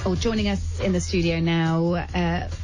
Oh, joining us in the studio now,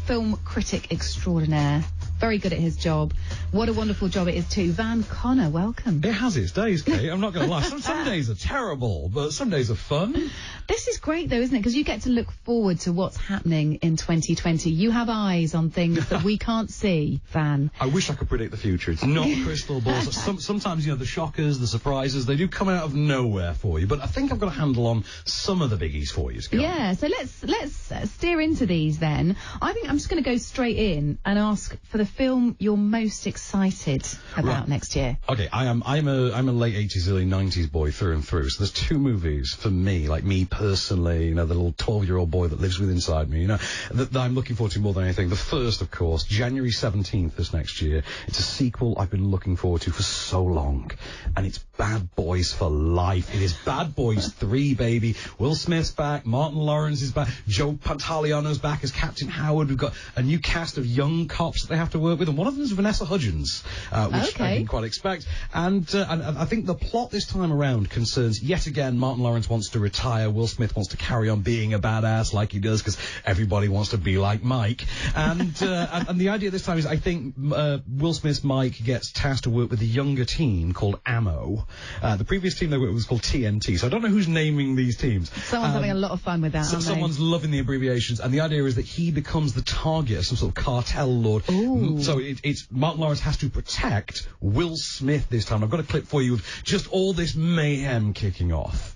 film critic extraordinaire. Very good at his job. What a wonderful job it is too. Van Connor, welcome. It has its days, Kate. I'm not going to lie. Some days are terrible, but some days are fun. This is great, though, isn't it? Because you get to look forward to what's happening in 2020. You have eyes on things that we can't see, Van. I wish I could predict the future. It's not a crystal ball. Sometimes, the shockers, the surprises, they do come out of nowhere for you. But I think I've got a handle on some of the biggies for you, Scott. Yeah, so let's steer into these then. I think I'm just going to go straight in and ask for the film you're most excited about next year. Okay, I'm a late 80s, early 90s boy through and through. So there's two movies for me, like me personally, the little 12-year-old boy that lives within inside me, that I'm looking forward to more than anything. The first, of course, January 17th this next year. It's a sequel I've been looking forward to for so long, and it's Bad Boys for Life. It is Bad Boys 3, baby. Will Smith's back, Martin Lawrence is back, Joe Pantoliano's back as Captain Howard. We've got a new cast of young cops that they have to work with, and one of them is Vanessa Hudgens, which I didn't quite expect. And I think the plot this time around concerns, yet again, Martin Lawrence wants to retire, Will Smith wants to carry on being a badass like he does, because everybody wants to be like Mike. And the idea this time is, I think Will Smith's Mike gets tasked to work with a younger team called Ammo. The previous team they worked with was called TNT, so I don't know who's naming these teams. Someone's having a lot of fun with that, aren't they? Someone's loving the abbreviations, and the idea is that he becomes the target of some sort of cartel lord. Ooh. So it's Martin Lawrence has to protect Will Smith this time. I've got a clip for you of just all this mayhem kicking off.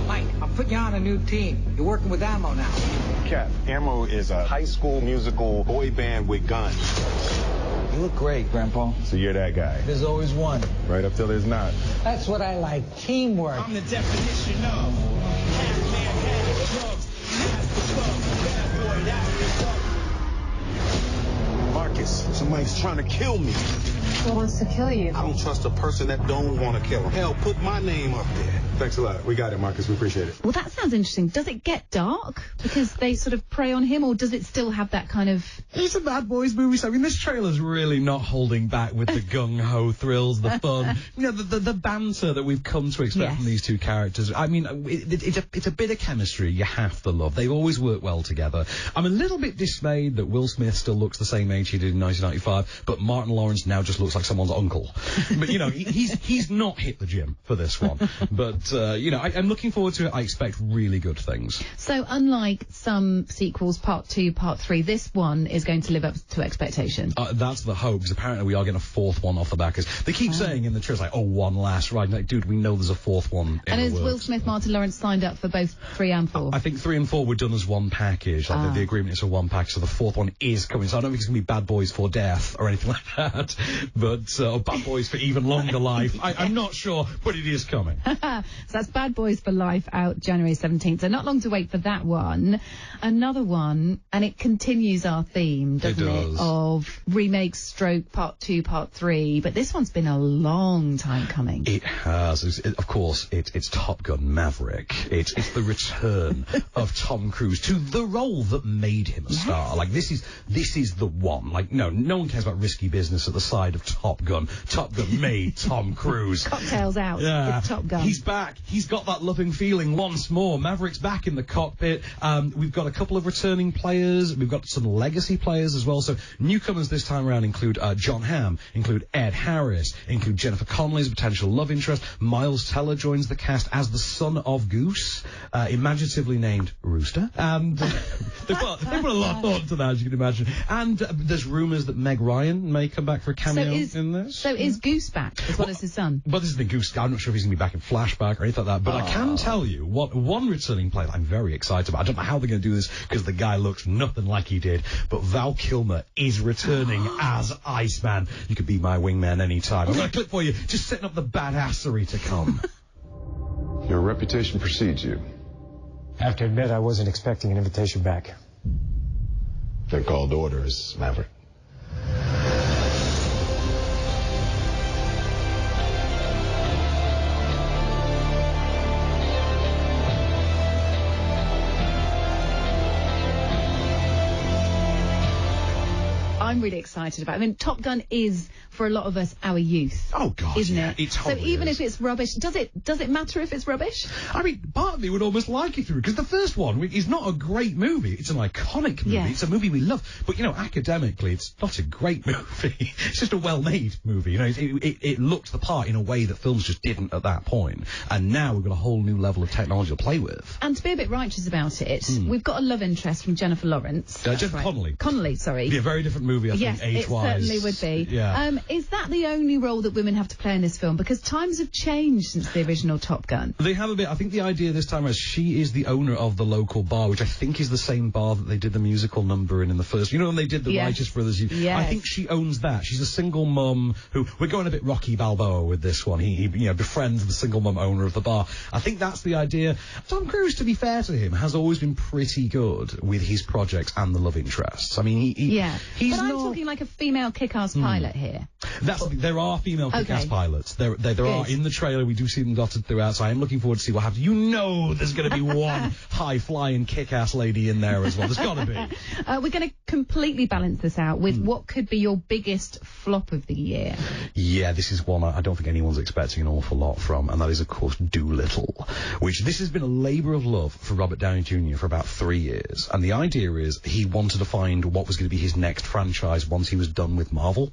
Mike, I'm putting you on a new team. You're working with Ammo now. Cap, Ammo is a high school musical boy band with guns. You look great, Grandpa. So you're that guy. There's always one. Right up till there's not. That's what I like, teamwork. I'm the definition of half man, half drugs. That's the club. Bad boy, that's the club. Marcus, somebody's trying to kill me. Who wants to kill you? I don't trust a person that don't want to kill him. Hell, put my name up there. Thanks a lot. We got it, Marcus. We appreciate it. Well, that sounds interesting. Does it get dark because they sort of prey on him, or does it still have that kind of... It's a Bad Boys movie, so I mean, this trailer's really not holding back with the gung-ho thrills, the fun, the banter that we've come to expect from these two characters. I mean, it's a bit of chemistry you have to love. They've always worked well together. I'm a little bit dismayed that Will Smith still looks the same age he did in 1995, but Martin Lawrence now just looks like someone's uncle. But, he's not hit the gym for this one. But, I'm looking forward to it. I expect really good things. So, unlike some sequels, Part 2, Part 3, this one is going to live up to expectation. That's the hope, because apparently we are getting a fourth one off the back. They keep saying in the trailer, one last, right? Like, dude, we know there's a fourth one in and the is works. Will Smith, Martin Lawrence signed up for both 3 and 4? I think 3 and 4 were done as one package. Like the agreement is for one package, so the fourth one is coming. So I don't think it's going to be Bad Boys for Death or anything like that, but or Bad Boys for Even Longer Life. I'm not sure, but it is coming. So that's Bad Boys for Life, out January 17th. So not long to wait for that one. Another one, and it continues our theme, doesn't it? Of remakes stroke Part 2, Part 3. But this one's been a long time coming. It has. Of course, it's Top Gun Maverick. It's the return of Tom Cruise to the role that made him a star. Like, this is the one. Like, no one cares about risky business at the side of Top Gun. Top Gun made Tom Cruise. Cocktails out. Yeah. It's Top Gun. He's back. He's got that loving feeling once more. Maverick's back in the cockpit. We've got a couple of returning players. We've got some legacy players as well. So newcomers this time around include John Hamm, include Ed Harris, include Jennifer Connelly as a potential love interest. Miles Teller joins the cast as the son of Goose, imaginatively named Rooster. And they put a lot of thought into that, as you can imagine. And there's rumours that Meg Ryan may come back for a cameo in this. So is Goose back as well as his son? Well, this is the Goose. I'm not sure if he's going to be back in Flashback or anything like that, but I can tell you what one returning player that I'm very excited about. I don't know how they're going to do this because the guy looks nothing like he did, but Val Kilmer is returning as Iceman. You could be my wingman anytime. I've got a clip for you, just setting up the badassery to come. Your reputation precedes you. I have to admit, I wasn't expecting an invitation back. They're called orders, Maverick. I'm really excited about it. I mean, Top Gun is, for a lot of us, our youth. Oh, God, isn't yeah, it? it totally So even is. if it's rubbish, does it matter if it's rubbish? I mean, part of me would almost like it through, because the first one is not a great movie. It's an iconic movie. Yes. It's a movie we love. But, academically, it's not a great movie. It's just a well-made movie. It looked the part in a way that films just didn't at that point. And now we've got a whole new level of technology to play with. And to be a bit righteous about it, we've got a love interest from Jennifer Lawrence. Jennifer Connelly. Connelly, sorry. Yeah, very different movie, I think, yes, age-wise. it certainly would be. Yeah. Is that the only role that women have to play in this film? Because times have changed since the original Top Gun. They have a bit. I think the idea this time is she is the owner of the local bar, which I think is the same bar that they did the musical number in the first. When they did the Righteous Brothers? Yes. I think she owns that. She's a single mum who, we're going a bit Rocky Balboa with this one. He befriends the single mum owner of the bar. I think that's the idea. Tom Cruise, to be fair to him, has always been pretty good with his projects and the love interests. I mean, he's but I'm not... talking like a female kick-ass pilot here. There are female kick-ass pilots. There are in the trailer. We do see them dotted throughout. So I am looking forward to see what happens. There's going to be one high-flying kick-ass lady in there as well. There's got to be. We're going to completely balance this out with what could be your biggest flop of the year. Yeah, this is one I don't think anyone's expecting an awful lot from, and that is, of course, Doolittle, which this has been a labour of love for Robert Downey Jr. for about 3 years. And the idea is he wanted to find what was going to be his next franchise once he was done with Marvel.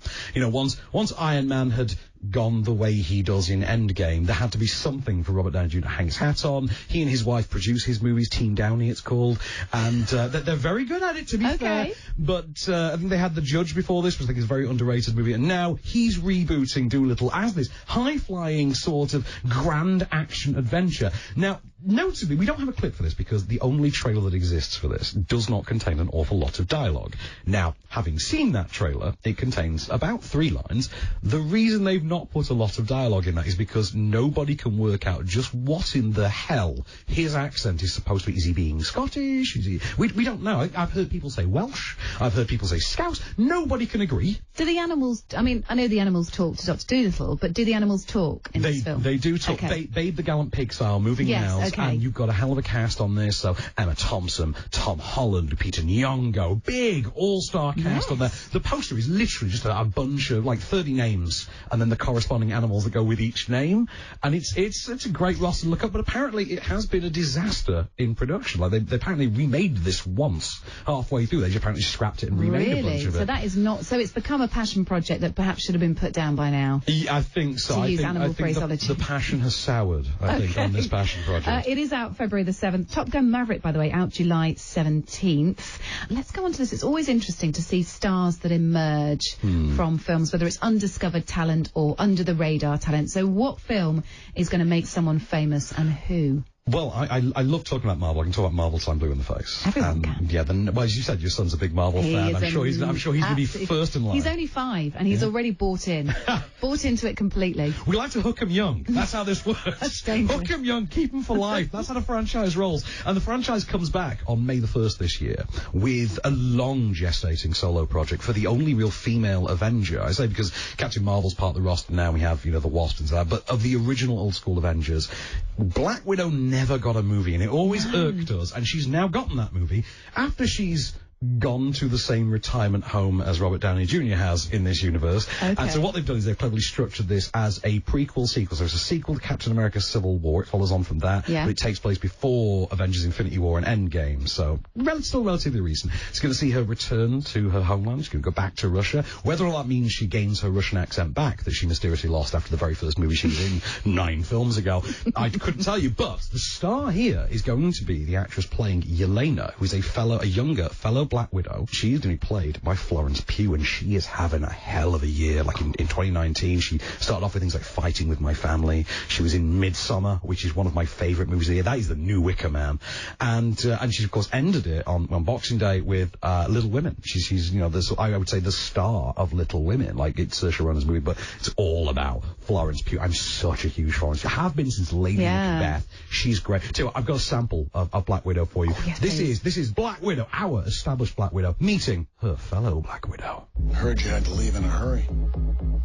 Once Iron Man had gone the way he does in Endgame, there had to be something for Robert Downey Jr. to hang his hat on. He and his wife produce his movies, Team Downey it's called, and they're very good at it, to be fair. But I think they had The Judge before this, which I think is a very underrated movie, and now he's rebooting Doolittle as this high-flying sort of grand action adventure. Now, notably, we don't have a clip for this because the only trailer that exists for this does not contain an awful lot of dialogue. Now, having seen that trailer, it contains about 3 lines. The reason they've not put a lot of dialogue in that is because nobody can work out just what in the hell his accent is supposed to be. Is he being Scottish? We don't know. I've heard people say Welsh. I've heard people say Scouse. Nobody can agree. Do the animals... I mean, I know the animals talk to Dr. Doolittle, but do the animals talk in this film? They do talk. Okay. Babe the Gallant Pig style, moving mouths. Okay. And you've got a hell of a cast on this. So Emma Thompson, Tom Holland, Peter Nyong'o, big all-star cast on there. The poster is literally just a bunch of 30 names, and then the corresponding animals that go with each name. And it's a great roster to look up. But apparently it has been a disaster in production. They apparently remade this once halfway through. They just apparently scrapped it and remade a bunch of it. So that is not... So it's become a passion project that perhaps should have been put down by now. Yeah, I think so. To use I animal think phraseology. the passion has soured, I think, on this passion project. It is out February the 7th. Top Gun Maverick, by the way, out July 17th. Let's go on to this. It's always interesting to see stars that emerge from films, whether it's undiscovered talent or under the radar talent. So what film is going to make someone famous and who? Well, I love talking about Marvel. I can talk about Marvel till I'm blue in the face. Everyone can. Yeah, as you said, your son's a big Marvel fan. I'm sure he's going to be first in line. He's only 5 and he's already bought in. Bought into it completely. We like to hook him young. That's how this works. That's dangerous. Hook him young, keep him for life. That's how the franchise rolls. And the franchise comes back on May the 1st this year with a long gestating solo project for the only real female Avenger. I say because Captain Marvel's part of the roster now. We have, the Wasp and stuff. But of the original old school Avengers, Black Widow never got a movie, and it always irked us, and she's now gotten that movie after she's gone to the same retirement home as Robert Downey Jr. has in this universe. Okay. And so what they've done is they've cleverly structured this as a prequel sequel. So it's a sequel to Captain America Civil War. It follows on from that. Yeah. But it takes place before Avengers Infinity War and Endgame. So still relatively recent. It's going to see her return to her homeland. She's going to go back to Russia. Whether or not that means she gains her Russian accent back that she mysteriously lost after the very first movie she was in 9 films ago, I couldn't tell you. But the star here is going to be the actress playing Yelena, who is a younger fellow Black Widow. She is going to be played by Florence Pugh, and she is having a hell of a year. Like in 2019, she started off with things like Fighting with My Family. She was in Midsommar, which is one of my favourite movies of the year. That is the new Wicker Man. And she, of course, ended it on Boxing Day with Little Women. She's I would say the star of Little Women. Like, it's Saoirse Ronan's movie, but it's all about Florence Pugh. I'm such a huge Florence. I have been since Lady Macbeth. She's great. Tell you what, I've got a sample of Black Widow for you. Yes, this is Black Widow, our established Black Widow, meeting her fellow Black Widow. I heard you had to leave in a hurry.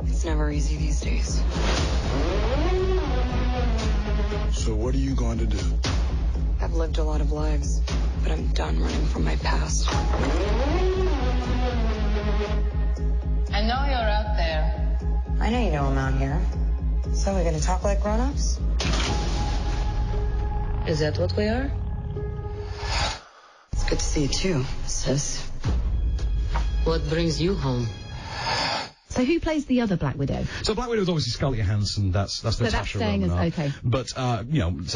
It's never easy these days. So what are you going to do? I've lived a lot of lives, but I'm done running from my past. know you're out there. I know you know I'm out here. So we're gonna talk like grown-ups? Is that what we are? It's good to see you too, sis. What brings you home? So who plays the other Black Widow? So Black Widow is obviously Scarlett Johansson. That's Natasha Romanoff. Okay. But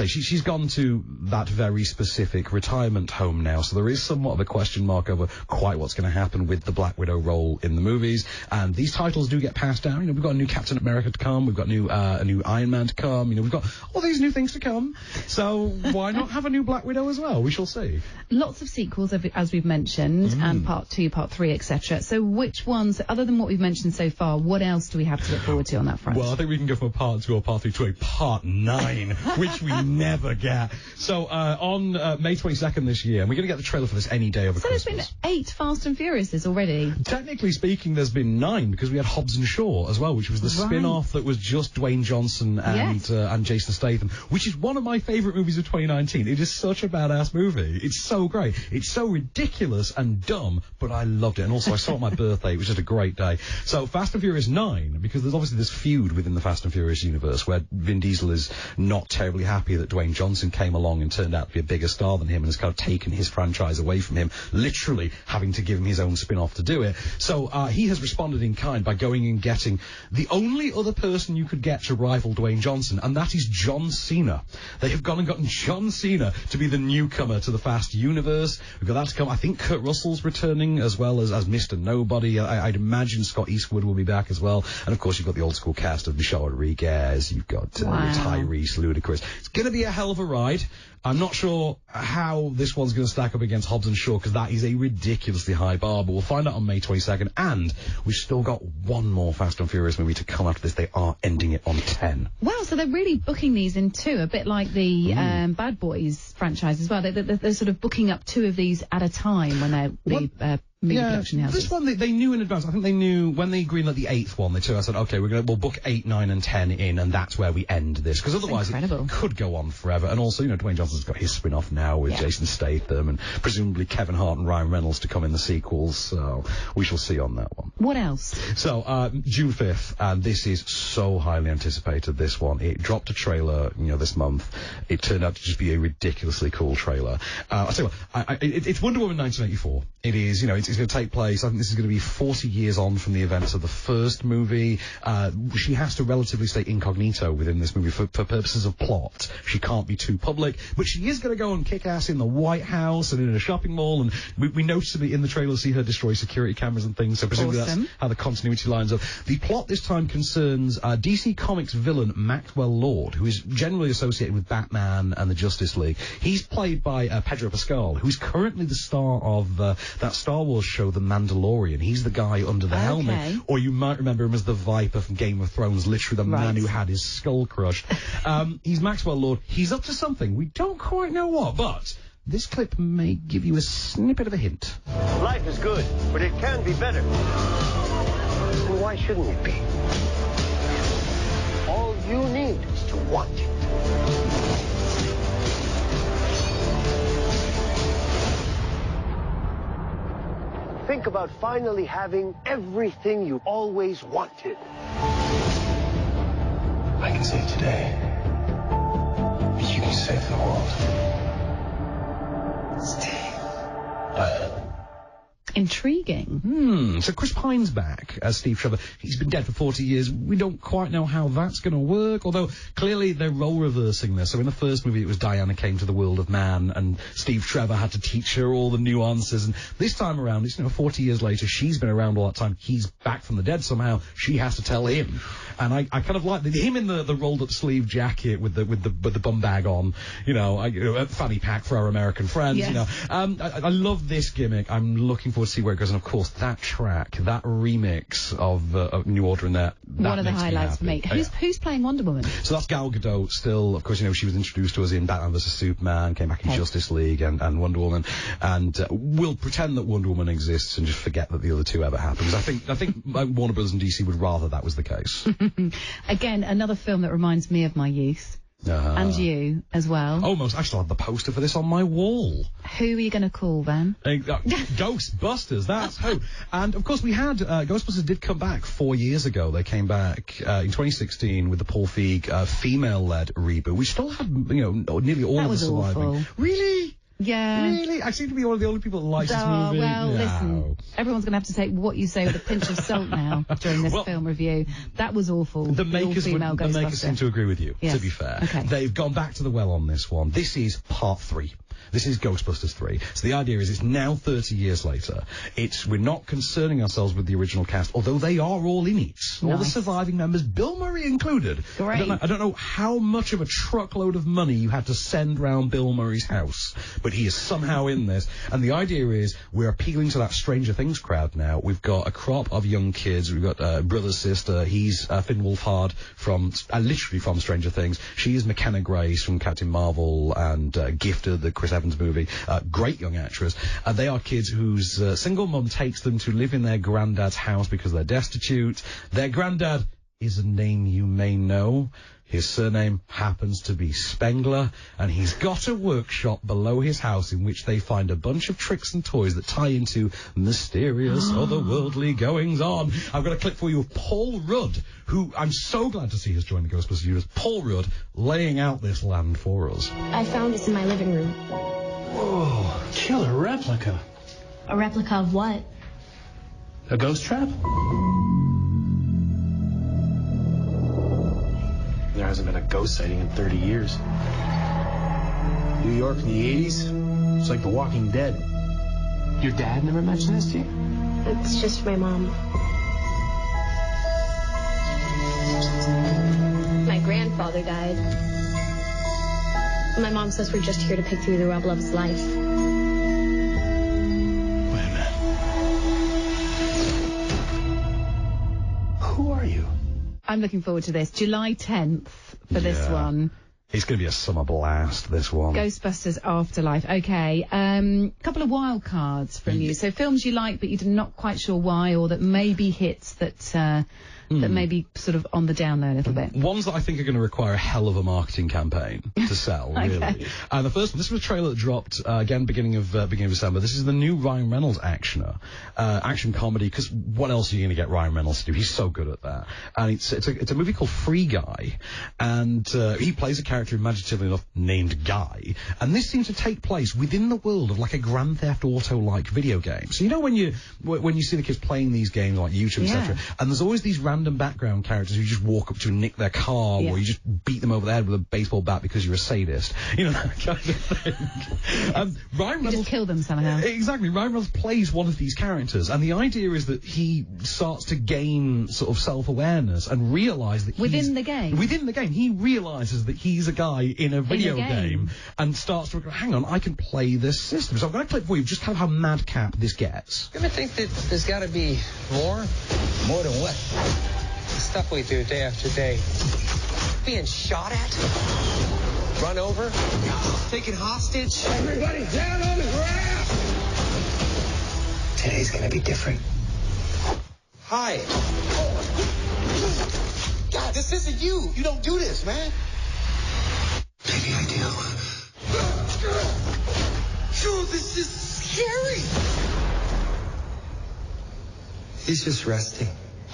she's gone to that very specific retirement home now. So there is somewhat of a question mark over quite what's going to happen with the Black Widow role in the movies. And these titles do get passed down. We've got a new Captain America to come. We've got a new Iron Man to come. We've got all these new things to come. So why not have a new Black Widow as well? We shall see. Lots of sequels, as we've mentioned, and part 2, part 3, etc. So which ones, other than what we've mentioned so far, what else do we have to look forward to on that front? Well, I think we can go from a part 2 or part 3 to a part 9, which we never get. So on May 22nd this year, and we're going to get the trailer for this any day over Christmas. So there's been 8 Fast and Furiouses already. Technically speaking, there's been 9, because we had Hobbs and Shaw as well, which was the spin-off that was just Dwayne Johnson and Jason Statham, which is one of my favourite movies of 2019. It is such a badass movie. It's so great. It's so ridiculous and dumb, but I loved it. And also, I saw it on my birthday. It was just a great day. So Fast and Furious 9, because there's obviously this feud within the Fast and Furious universe where Vin Diesel is not terribly happy that Dwayne Johnson came along and turned out to be a bigger star than him and has kind of taken his franchise away from him, literally having to give him his own spin-off to do it. So he has responded in kind by going and getting the only other person you could get to rival Dwayne Johnson, and that is John Cena. They have gone and gotten John Cena to be the newcomer to the Fast universe. We've got that to come. I think Kurt Russell's returning as well as Mr. Nobody. I'd imagine Scott Eastwood will be back as well. And of course, you've got the old school cast of Michelle Rodriguez. You've got Tyrese, Ludacris. It's going to be a hell of a ride. I'm not sure how this one's going to stack up against Hobbs and Shaw, because that is a ridiculously high bar, but we'll find out on May 22nd, and we've still got one more Fast and Furious movie to come after this. They are ending it on 10. Wow, so they're really booking these in 2, a bit like the Bad Boys franchise as well. They're sort of booking up 2 of these at a time when they're production houses. This one they knew in advance. I think they knew when they greenlit the 8th one. They said, okay, we'll book 8, 9, and 10 in, and that's where we end this, because otherwise it could go on forever. And also, Dwayne Johnson's got his spin-off now with Jason Statham, and presumably Kevin Hart and Ryan Reynolds to come in the sequels. So we shall see on that one. What else? So June 5th, and this is so highly anticipated. This one, it dropped a trailer, this month. It turned out to just be a ridiculously cool trailer. I'll tell you what, it's Wonder Woman 1984. It is, it's going to take place. I think this is going to be 40 years on from the events of the first movie. She has to relatively stay incognito within this movie for purposes of plot. She can't be too public, but she is going to go and kick ass in the White House and in a shopping mall, and we noticeably in the trailer see her destroy security cameras and things, so presumably that's how the continuity lines up. The plot this time concerns DC Comics villain Maxwell Lord, who is generally associated with Batman and the Justice League. He's played by Pedro Pascal, who's currently the star of that Star Wars show, The Mandalorian. He's the guy under the helmet, or you might remember him as the Viper from Game of Thrones, literally the man who had his skull crushed. He's Maxwell Lord. He's up to something. We don't quite know what, but this clip may give you a snippet of a hint. Life is good, but it can be better. And why shouldn't it be? All you need is to want it. Think about finally having everything you always wanted. I can save today, but you can save the world. Steve. Intriguing. So Chris Pine's back as Steve Trevor. He's been dead for 40 years. We don't quite know how that's going to work, although clearly they're role reversing this. So in the first movie, it was Diana came to the world of man, and Steve Trevor had to teach her all the nuances. And this time around, it's 40 years later. She's been around all that time. He's back from the dead somehow. She has to tell him. And I kind of like him in the rolled up sleeve jacket with the bum bag on. A fanny pack for our American friends. Yes. I love this gimmick. I'm looking forward to see where it goes. And of course, that track, that remix of New Order in there. One of the highlights for me. Who's playing Wonder Woman? So that's Gal Gadot still. Of course, she was introduced to us in Batman vs Superman, came back in Justice League and Wonder Woman. And we'll pretend that Wonder Woman exists and just forget that the other two ever happened. Because I think Warner Bros. And DC would rather that was the case. Again, another film that reminds me of my youth. And you as well. Almost. I still have the poster for this on my wall. Who are you going to call then? Ghostbusters, that's who. And of course we had, Ghostbusters did come back 4 years ago. They came back in 2016 with the Paul Feig female-led reboot, which still had, nearly all of the surviving. Awful. Really? Yeah. Really? I seem to be one of the only people that likes this movie. Well, listen, everyone's going to have to take what you say with a pinch of salt now during this film review. That was awful. The makers seem to agree with you, to be fair. Okay. They've gone back to the well on this one. This is part 3. This is Ghostbusters 3. So the idea is it's now 30 years later. We're not concerning ourselves with the original cast, although they are all in it. Nice. All the surviving members, Bill Murray included. Great. I don't know how much of a truckload of money you had to send round Bill Murray's house, but he is somehow in this. And the idea is we're appealing to that Stranger Things crowd now. We've got a crop of young kids. We've got brother, sister. He's Finn Wolfhard literally from Stranger Things. She is McKenna Grace from Captain Marvel and Gifted, the Chris Evans movie. Great young actress. They are kids whose single mum takes them to live in their granddad's house because they're destitute. Their granddad is a name you may know. His surname happens to be Spengler, and he's got a workshop below his house in which they find a bunch of tricks and toys that tie into mysterious otherworldly goings-on. I've got a clip for you of Paul Rudd, who I'm so glad to see has joined the Ghostbusters universe. Paul Rudd laying out this land for us. I found this in my living room. Whoa, killer replica. A replica of what? A ghost trap? There hasn't been a ghost sighting in 30 years. New York in the 80s? It's like The Walking Dead. Your dad never mentioned this to you? It's just my mom. My grandfather died. My mom says we're just here to pick through the rubble of his life. Wait a minute. Who are you? I'm looking forward to this. July 10th for this one. It's going to be a summer blast, this one. Ghostbusters Afterlife. Okay. Couple of wild cards from you. So films you like, but you're not quite sure why, or that maybe hits that may be sort of on the down there a little bit. Ones that I think are going to require a hell of a marketing campaign to sell, really. Okay. And the first one, this was a trailer that dropped, again, beginning of December. This is the new Ryan Reynolds action comedy, because what else are you going to get Ryan Reynolds to do? He's so good at that. And it's a movie called Free Guy, and he plays a character imaginatively enough named Guy, and this seems to take place within the world of like a Grand Theft Auto-like video game. So you know when you see the kids playing these games like YouTube, etc., and there's always these random background characters who just walk up to and nick their car, or you just beat them over the head with a baseball bat because you're a sadist. You know, that kind of thing. Ryan Reynolds just kill them somehow. Exactly. Ryan Reynolds plays one of these characters, and the idea is that he starts to gain sort of self-awareness and realise that within the game, he realises that he's a guy in a video game and starts to go, hang on, I can play this system. So I've got a clip for you, just kind of how madcap this gets. You ever think that there's got to be more? More than what? The stuff we do day after day. Being shot at? Run over? Taken hostage? Everybody down on the ground! Today's gonna be different. Hi. God, this isn't you. You don't do this, man. Maybe I do. Joe, this is scary. He's just resting.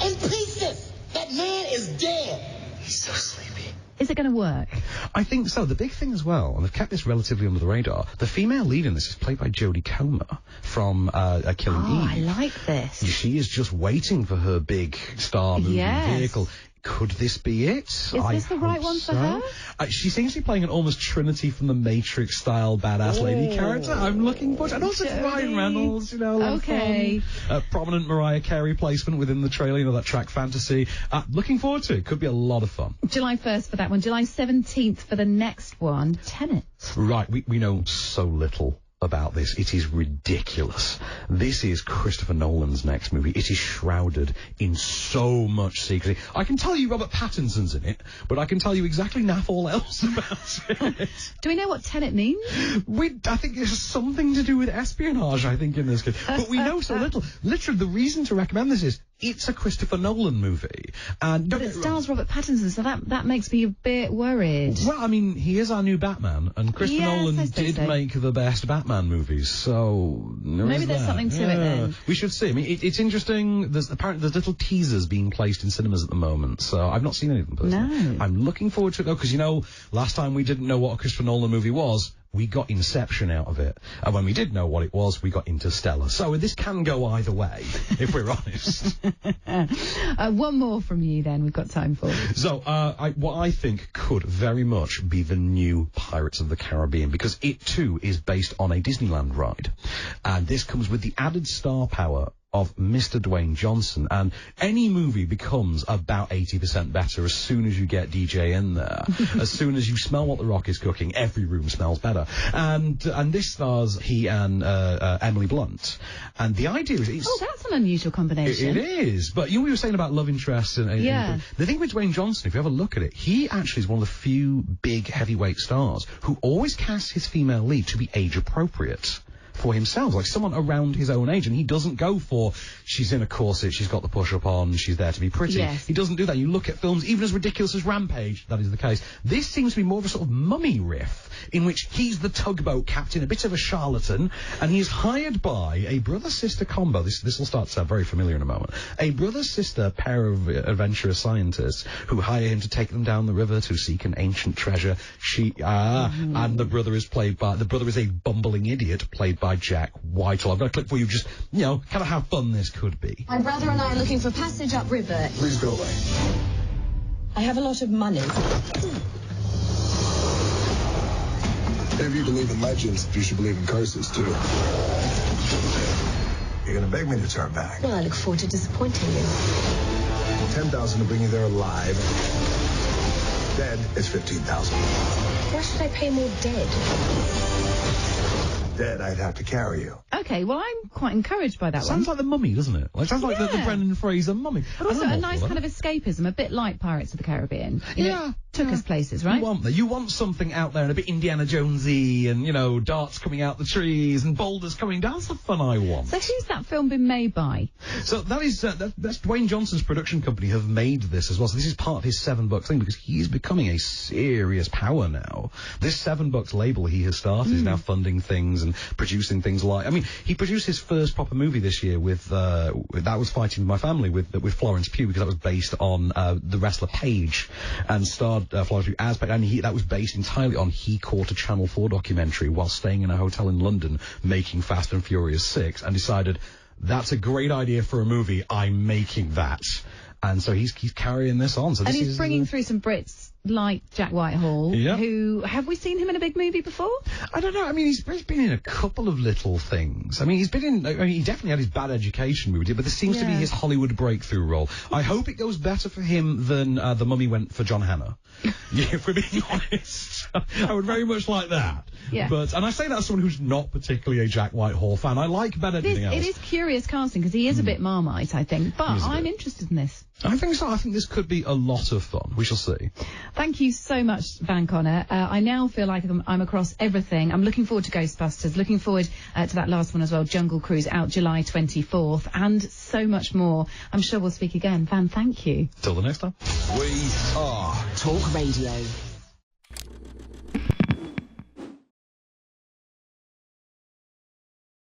In pieces! That man is dead! He's so sleepy. Is it going to work? I think so. The big thing as well, and they've kept this relatively under the radar, the female lead in this is played by Jodie Comer from Killing Eve. I like this. She is just waiting for her big star movie vehicle. Could this be it? Is this the right one for her? She seems to be playing an almost Trinity from the Matrix style badass lady character. I'm looking forward to it. And also it's Ryan Reynolds, you know. Okay. Prominent Mariah Carey placement within the trailer, you know, that track Fantasy. Looking forward to it. Could be a lot of fun. July 1st for that one. July 17th for the next one. Tenet. Right. We know so little about this. It is ridiculous. This is Christopher Nolan's next movie. It is shrouded in so much secrecy. I can tell you Robert Pattinson's in it, but I can tell you exactly naff all else about it. Do we know what Tenet means? I think it has something to do with espionage, I think, in this case. But we know so little. Literally, the reason to recommend this is it's a Christopher Nolan movie. And but it stars Robert Pattinson, so that makes me a bit worried. Well, I mean, he is our new Batman, and Christopher Nolan did make the best Batman movies, so maybe there's something to it then. We should see. I mean, it's interesting. There's little teasers being placed in cinemas at the moment, so I've not seen any of them personally. No. I'm looking forward to it though, because last time we didn't know what a Christopher Nolan movie was. We got Inception out of it. And when we did know what it was, we got Interstellar. So this can go either way, if we're honest. One more from you then, we've got time for. So, what I think could very much be the new Pirates of the Caribbean, because it too is based on a Disneyland ride. And this comes with the added star power of Mr. Dwayne Johnson, and any movie becomes about 80% better as soon as you get DJ in there. As soon as you smell what The Rock is cooking, every room smells better. And this stars he and Emily Blunt. And the idea is... that's an unusual combination. It is. But we were saying about love interest. And the thing with Dwayne Johnson, if you ever look at it, he actually is one of the few big heavyweight stars who always casts his female lead to be age appropriate for himself, like someone around his own age, and he doesn't go for she's in a corset, she's got the push-up on, she's there to be pretty. Yes. He doesn't do that. You look at films, even as ridiculous as Rampage, that is the case. This seems to be more of a sort of Mummy riff, in which he's the tugboat captain, a bit of a charlatan, and he's hired by a brother-sister combo. This will start to sound very familiar in a moment. A brother-sister pair of adventurous scientists who hire him to take them down the river to seek an ancient treasure. And the brother is a bumbling idiot, played by Jack Whitehall. I've got a clip for you, just, kind of how fun this could be. My brother and I are looking for passage upriver. Please go away. I have a lot of money. If you believe in legends, you should believe in curses, too. You're gonna beg me to turn back. Well, I look forward to disappointing you. 10,000 to bring you there alive. Dead is 15,000. Why should I pay more dead? Dead, I'd have to carry you. Okay, well, I'm quite encouraged by that one. Sounds like the Mummy, doesn't it? Sounds like the Brendan Fraser Mummy. But also a nice kind of escapism, a bit like Pirates of the Caribbean. Took us places, right? You want something out there and a bit Indiana Jonesy, and darts coming out the trees and boulders coming down. That's the fun I want. So who's that film been made by? So that is that's Dwayne Johnson's production company have made this as well. So this is part of his $7 thing, because he's becoming a serious power now. This $7 label he has started is now funding things and producing things like, he produced his first proper movie this year with that was Fighting With My Family with Florence Pugh, because that was based on the wrestler Paige, and starred Florence Pugh as Paige, and that was based entirely on he caught a Channel 4 documentary while staying in a hotel in London making Fast and Furious 6, and decided that's a great idea for a movie, I'm making that. And so he's carrying this on. So he's bringing through some Brits like Jack Whitehall, who, have we seen him in a big movie before? I don't know. He's been in a couple of little things. He's been in, he definitely had his Bad Education movie, but this seems to be his Hollywood breakthrough role. I hope it goes better for him than The Mummy went for John Hannah. If we're being honest. I would very much like that. Yeah. And I say that as someone who's not particularly a Jack Whitehall fan. I like better than anything else. It is curious casting, because he is a bit Marmite, I think. But I'm interested in this. I think so. I think this could be a lot of fun. We shall see. Thank you so much, Van Connor. I now feel like I'm across everything. I'm looking forward to Ghostbusters, looking forward to that last one as well, Jungle Cruise, out July 24th, and so much more. I'm sure we'll speak again. Van, thank you. Till the next time. We are Talk Radio.